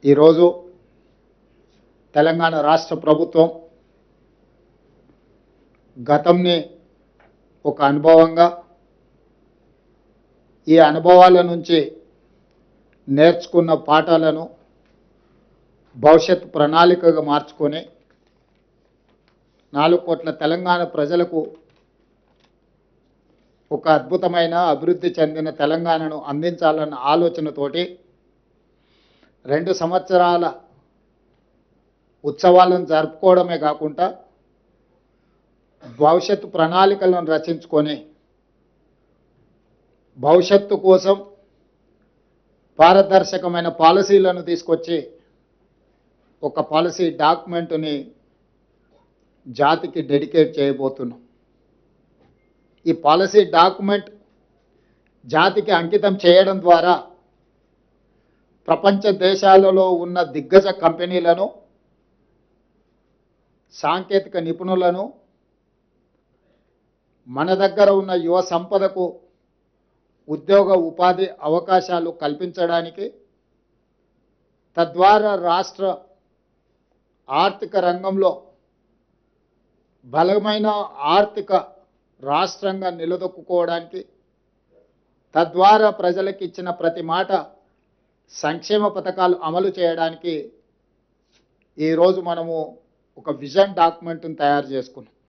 ఈరోజు తెలంగాణ రాష్ట్ర ప్రభుత్వం గతంని ఒక అనుభవంగా, ఈ అనుభవాల నుంచి నేర్చుకున్న పాఠాలను భవిష్యత్ ప్రణాళికగా మార్చుకొని 4 కోట్ల తెలంగాణ ప్రజలకు ఒక అద్భుతమైన అభివృద్ధి చెందిన తెలంగాణను అందించాలన్న ఆలోచనతోటి 2 సంవత్సరాల ఉత్సవాలను జరుపుకోవడమే కాకుండా భవిష్యత్తు ప్రణాళికలను రచించుకొని భవిష్యత్తు కోసం పారదర్శకమైన పాలసీలను తీసుకొచ్చి ఒక పాలసీ డాక్యుమెంట్ని జాతికి డెడికేట్ చేయబోతున్నాం. ఈ పాలసీ డాక్యుమెంట్ జాతికి అంకితం చేయడం ద్వారా ప్రపంచ దేశాలలో ఉన్న దిగ్గజ కంపెనీలను, సాంకేతిక నిపుణులను, మన దగ్గర ఉన్న యువ సంపదకు ఉద్యోగ ఉపాధి అవకాశాలు కల్పించడానికి, తద్వారా రాష్ట్ర ఆర్థిక రంగంలో బలమైన ఆర్థిక రాష్ట్రంగా నిలదొక్కుకోవడానికి, తద్వారా ప్రజలకు ఇచ్చిన ప్రతి మాట సంక్షేమ పథకాలు అమలు చేయడానికి ఈరోజు మనము ఒక విజన్ డాక్యుమెంట్ను తయారు చేసుకున్నాం.